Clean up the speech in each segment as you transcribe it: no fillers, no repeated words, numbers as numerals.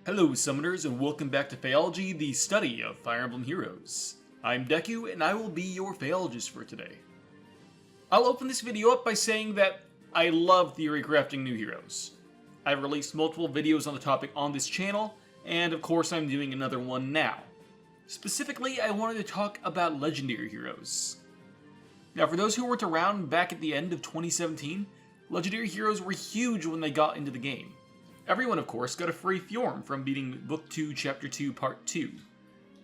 Hello Summoners and welcome back to FEHology, the study of Fire Emblem heroes. I'm Deku and I will be your Phaologist for today. I'll open this video up by saying that I love Theorycrafting new heroes. I've released multiple videos on the topic on this channel, and of course I'm doing another one now. Specifically, I wanted to talk about legendary heroes. Now for those who weren't around back at the end of 2017, legendary heroes were huge when they got into the game. Everyone, of course, got a free Fjorm from beating Book 2, Chapter 2, Part 2.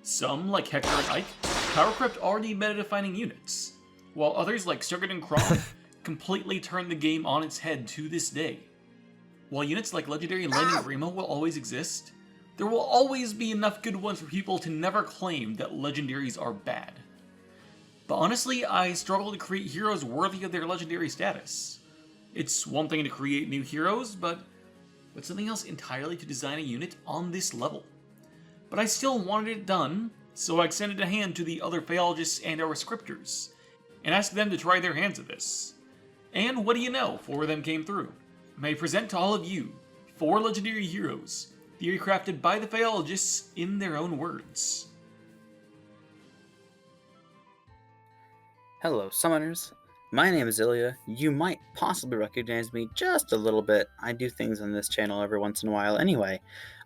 Some, like Hector and Ike, power-crept already meta-defining units, while others, like Sigurd and Kron, completely turned the game on its head to this day. While units like Legendary and Lightning Remo will always exist, there will always be enough good ones for people to never claim that legendaries are bad. But honestly, I struggle to create heroes worthy of their legendary status. It's one thing to create new heroes, but something else entirely to design a unit on this level. But I still wanted it done, so I extended a hand to the other Phaologists and our scripters, and asked them to try their hands at this. And what do you know, 4 of them came through. May present to all of you 4 legendary heroes, theory-crafted by the Phaologists in their own words. Hello, Summoners. My name is Ilya. You might possibly recognize me just a little bit. I do things on this channel every once in a while anyway.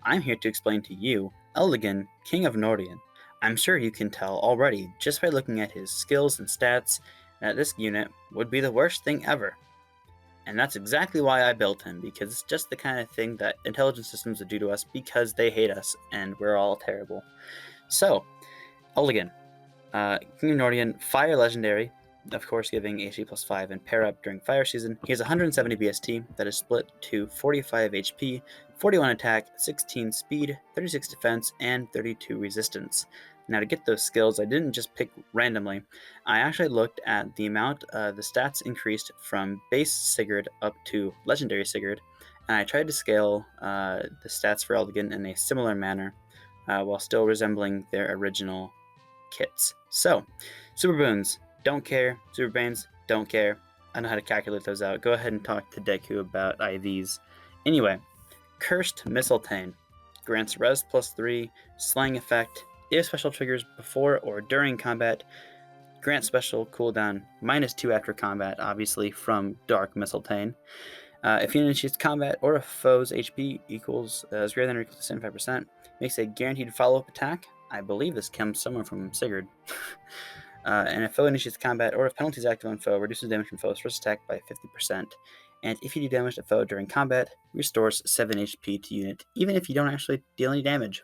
I'm here to explain to you Eldigan, King of Nordian. I'm sure you can tell already, just by looking at his skills and stats, that this unit would be the worst thing ever. And that's exactly why I built him, because it's just the kind of thing that intelligence systems would do to us because they hate us, and we're all terrible. So, Eldigan, King of Nordian, Fire Legendary, of course giving HP plus 5 and pair up during fire season. He has 170 BST that is split to 45 HP, 41 attack, 16 speed, 36 defense, and 32 resistance. Now to get those skills, I didn't just pick randomly. I actually looked at the amount the stats increased from base Sigurd up to legendary Sigurd, and I tried to scale the stats for Eldigan in a similar manner while still resembling their original kits. So, Super Boons, don't care. Super Banes, don't care. I know how to calculate those out. Go ahead and talk to Deku about IVs. Anyway, Cursed Mistletoe grants res plus 3, slang effect, if special triggers before or during combat, grants special cooldown minus 2 after combat, obviously from Dark Mistletoe. If he initiates combat or a foe's HP equals is greater than or equal to 75%, makes a guaranteed follow-up attack. I believe this comes somewhere from Sigurd. And if foe initiates combat or if penalties active on foe, reduces damage from foe's first attack by 50%. And if you do damage to foe during combat, restores 7 HP to unit, even if you don't actually deal any damage.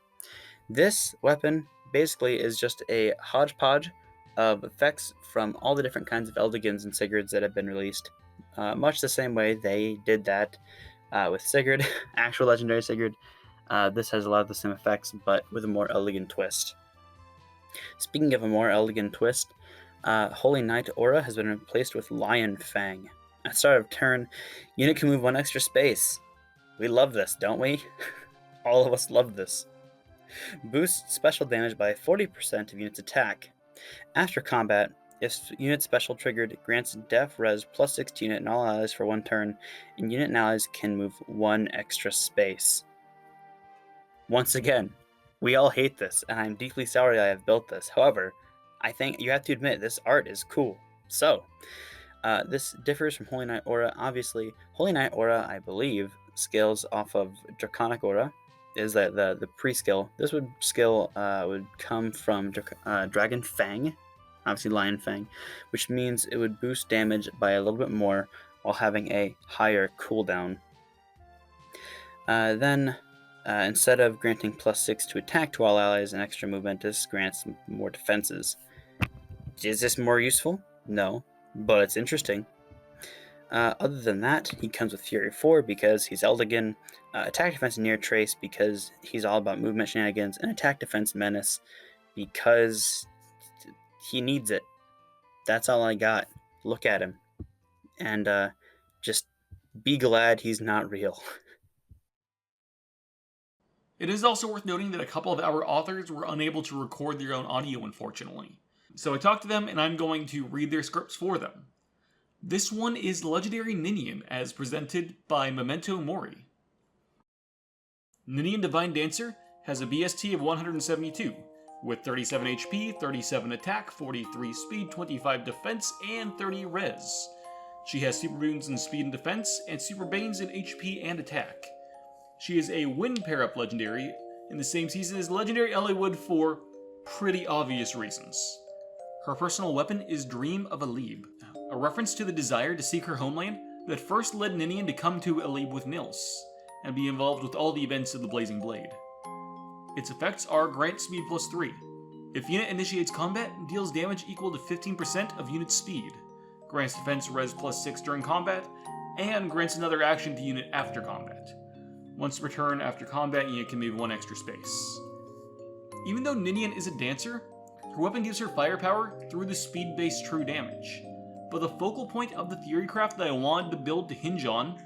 This weapon basically is just a hodgepodge of effects from all the different kinds of Eldigans and Sigurds that have been released. Much the same way they did that with Sigurd, actual legendary Sigurd. This has a lot of the same effects, but with a more elegant twist. Speaking of a more elegant twist, Holy Knight aura has been replaced with Lion Fang. At start of turn, unit can move 1 extra space. We love this, don't we? All of us love this. Boosts special damage by 40% of unit's attack. After combat, if unit special triggered, grants def res plus 6 to unit and all allies for 1 turn, and unit and allies can move 1 extra space. Once again, we all hate this, and I'm deeply sorry I have built this. However, I think you have to admit this art is cool. So, this differs from Holy Knight Aura. Obviously, Holy Knight Aura, I believe, scales off of Draconic Aura. Is that the pre-skill? This would come from Dragon Fang, obviously Lion Fang, which means it would boost damage by a little bit more while having a higher cooldown. Then, instead of granting plus 6 to attack to all allies and extra movement, this grants more defenses. Is this more useful? No, but it's interesting. Other than that, he comes with Fury 4 because he's Eldigan, attack defense near trace because he's all about movement shenanigans, and attack defense menace because he needs it. That's all I got. Look at him. And just be glad he's not real. It is also worth noting that a couple of our authors were unable to record their own audio, unfortunately. So I talked to them, and I'm going to read their scripts for them. This one is Legendary Ninian, as presented by Memento Mori. Ninian Divine Dancer has a BST of 172, with 37 HP, 37 attack, 43 speed, 25 defense, and 30 res. She has super boons in speed and defense, and super banes in HP and attack. She is a wind pair-up legendary in the same season as legendary Illialidur for pretty obvious reasons. Her personal weapon is Dream of Alib, a reference to the desire to seek her homeland that first led Ninian to come to Alib with Nils, and be involved with all the events of the Blazing Blade. Its effects are grant speed plus 3. If unit initiates combat, deals damage equal to 15% of unit speed, grants defense res plus 6 during combat, and grants another action to unit after combat. Once per turn after combat, unit can move 1 extra space. Even though Ninian is a dancer, her weapon gives her firepower through the speed-based true damage. But the focal point of the Theorycraft that I wanted to build to hinge on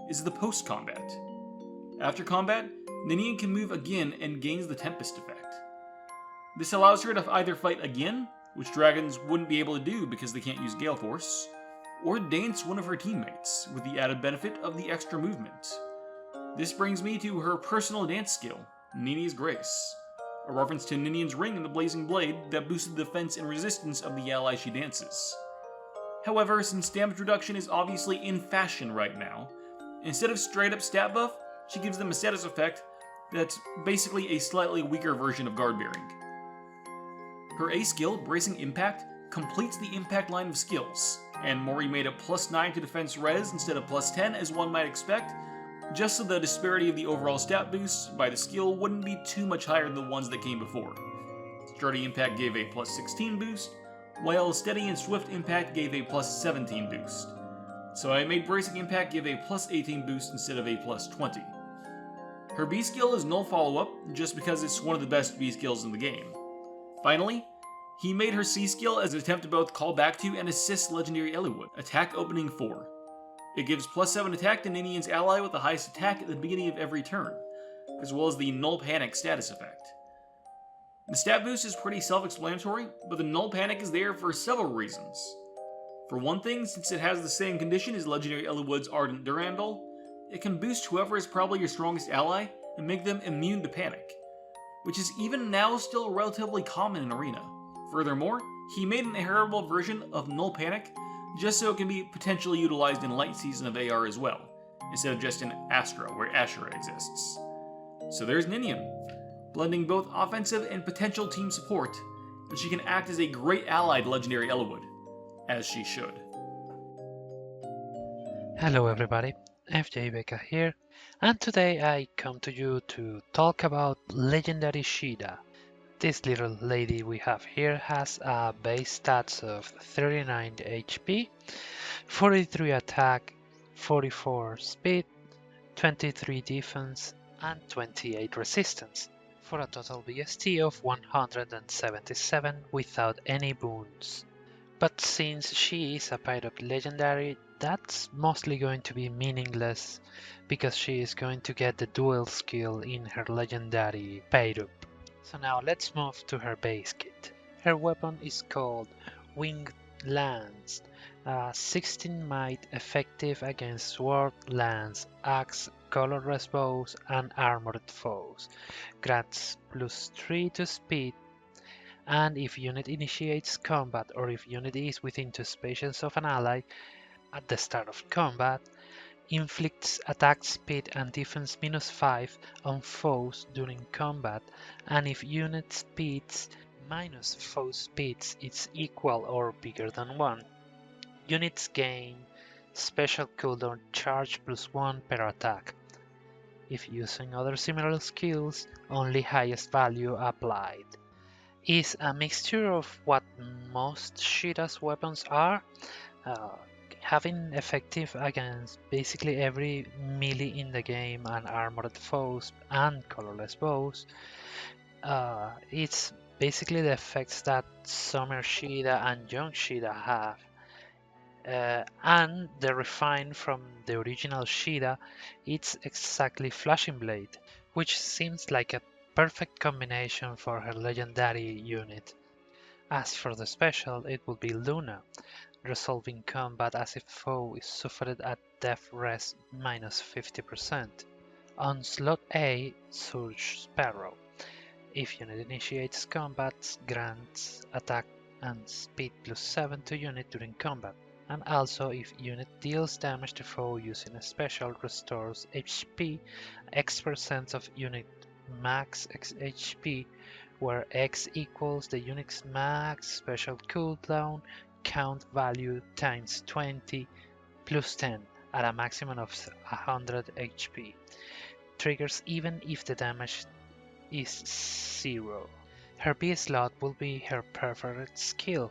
is the post-combat. After combat, Ninian can move again and gains the Tempest effect. This allows her to either fight again, which dragons wouldn't be able to do because they can't use Gale Force, or dance one of her teammates, with the added benefit of the extra movement. This brings me to her personal dance skill, Nini's Grace, a reference to Ninian's ring in the Blazing Blade that boosted the defense and resistance of the ally she dances. However, since damage reduction is obviously in fashion right now, instead of straight up stat buff, she gives them a status effect that's basically a slightly weaker version of guard bearing. Her A skill, Bracing Impact, completes the impact line of skills, and Mori made a plus 9 to defense res instead of plus 10 as one might expect, just so the disparity of the overall stat boosts by the skill wouldn't be too much higher than the ones that came before. Sturdy Impact gave a plus 16 boost, while Steady and Swift Impact gave a plus 17 boost. So I made Bracing Impact give a plus 18 boost instead of a plus 20. Her B skill is Null Follow-Up, just because it's one of the best B skills in the game. Finally, he made her C skill as an attempt to both call back to and assist legendary Illialidur, Attack Opening 4. It gives plus 7 attack to Ninian's ally with the highest attack at the beginning of every turn, as well as the Null Panic status effect. The stat boost is pretty self-explanatory, but the Null Panic is there for several reasons. For one thing, since it has the same condition as legendary Illialidur's Ardent Durandal, it can boost whoever is probably your strongest ally and make them immune to panic, which is even now still relatively common in Arena. Furthermore, he made an inheritable version of Null Panic just so it can be potentially utilized in Light Season of AR as well, instead of just in Astra, where Ashura exists. So there's Ninian, blending both offensive and potential team support, and she can act as a great ally to legendary Illialidur, as she should. Hello everybody, fjveca here, and today I come to you to talk about legendary Caeda. This little lady we have here has a base stats of 39 HP, 43 attack, 44 speed, 23 defense, and 28 resistance, for a total BST of 177 without any boons. But since she is a paid-up legendary, that's mostly going to be meaningless, because she is going to get the dual skill in her legendary paid-up. So now let's move to her base kit. Her weapon is called Winged Lance, 16 might effective against sword, lance, axe, colorless bows, and armored foes. Grants plus 3 to speed, and if unit initiates combat or if unit is within 2 spaces of an ally at the start of combat, inflicts attack speed and defense minus 5 on foes during combat, and if unit speeds minus foe speeds is equal or bigger than 1, units gain special cooldown charge plus 1 per attack. If using other similar skills, only highest value applied. Is a mixture of what most Caeda's weapons are, having effective against basically every melee in the game and armored foes and colorless bows. It's basically the effects that Summer Caeda and Young Caeda have. And the refine from the original Caeda, it's exactly Flashing Blade, which seems like a perfect combination for her legendary unit. As for the special, it will be Luna, resolving combat as if foe is suffered at death res minus 50%. On slot A, Surge Sparrow. If unit initiates combat, grants attack and speed +7 to unit during combat. And also, if unit deals damage to foe using a special, restores HP X% of unit max HP, where X equals the unit's max special cooldown count value times 20 +10 at a maximum of 100 HP. Triggers even if the damage is 0. Her B slot will be her preferred skill,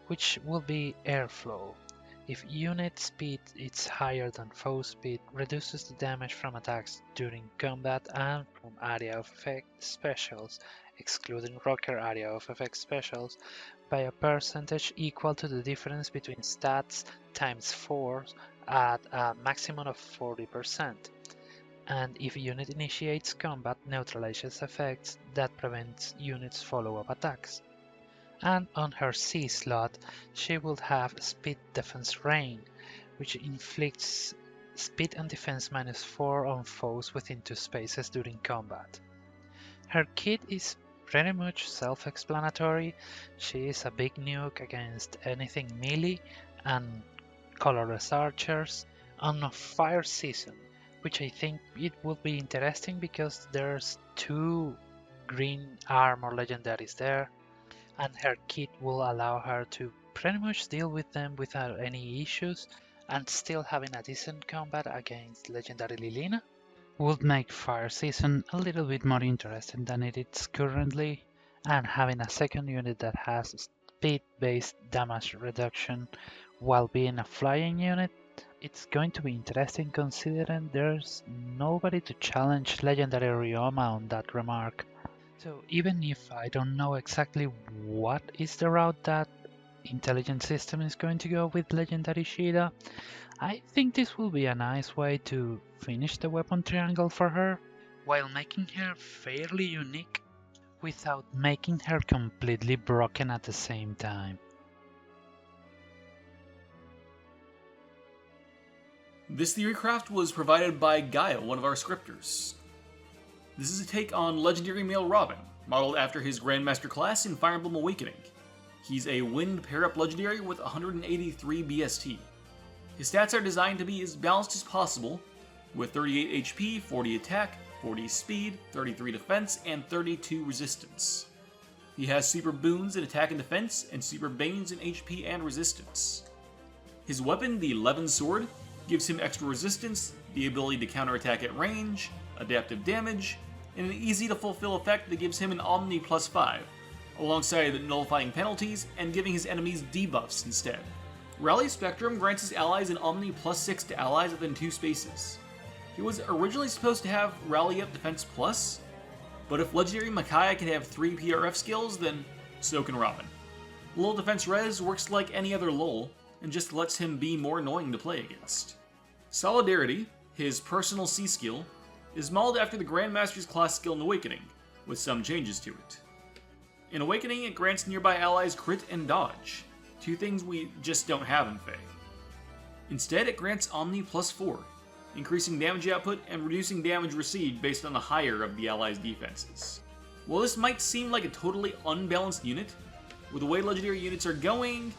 which will be Airflow. If unit speed is higher than foe speed, reduces the damage from attacks during combat and from area of effect specials, excluding rocker area of effect specials, by a percentage equal to the difference between stats times 4 at a maximum of 40%. And if a unit initiates combat, neutralizes effects that prevents units' follow-up attacks. And on her C slot, she will have Speed Defense Rain, which inflicts speed and defense -4 on foes within 2 spaces during combat. Her kit is pretty much self-explanatory. She is a big nuke against anything melee and colorless archers on a fire season, which I think it will be interesting because there's 2 green armor legendaries there, and her kit will allow her to pretty much deal with them without any issues, and still having a decent combat against legendary Lilina would make Fire Season a little bit more interesting than it is currently, and having a second unit that has speed-based damage reduction while being a flying unit, it's going to be interesting considering there's nobody to challenge legendary Ryoma on that remark. So even if I don't know exactly what is the route that Intelligent System is going to go with legendary Caeda, I think this will be a nice way to finish the weapon triangle for her, while making her fairly unique without making her completely broken at the same time. This Theorycraft was provided by Gaia, one of our scripters. This is a take on Legendary Male Robin, modeled after his Grandmaster class in Fire Emblem Awakening. He's a Wind pair-up Legendary with 183 BST. His stats are designed to be as balanced as possible, with 38 HP, 40 attack, 40 speed, 33 defense, and 32 resistance. He has super boons in attack and defense, and super banes in HP and resistance. His weapon, the Levin Sword, gives him extra resistance, the ability to counterattack at range, adaptive damage, and an easy to fulfill effect that gives him an Omni +5, alongside the nullifying penalties and giving his enemies debuffs instead. Rally Spectrum grants his allies an Omni +6 to allies within 2 spaces. He was originally supposed to have Rally Up Defense Plus, but if Legendary Micaiah can have 3 PRF skills, then so can Robin. Lull Defense Res works like any other lull, and just lets him be more annoying to play against. Solidarity, his personal C skill, is modeled after the Grandmaster's class skill in Awakening, with some changes to it. In Awakening, it grants nearby allies crit and dodge, 2 things we just don't have in Fae. Instead, it grants Omni +4, increasing damage output and reducing damage received based on the higher of the allies' defenses. While this might seem like a totally unbalanced unit, with the way legendary units are going,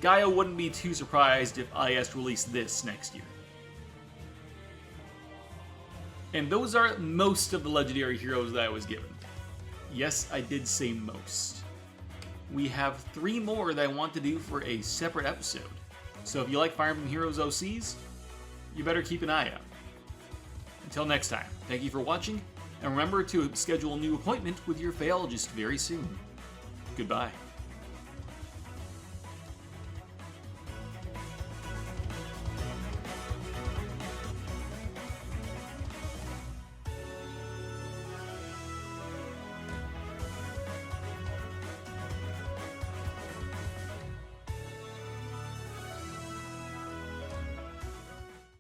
Gaia wouldn't be too surprised if IS released this next year. And those are most of the legendary heroes that I was given. Yes, I did say most. We have 3 more that I want to do for a separate episode, so if you like Fire Emblem Heroes OCs, you better keep an eye out. Until next time, thank you for watching, and remember to schedule a new appointment with your FEHologist very soon. Goodbye.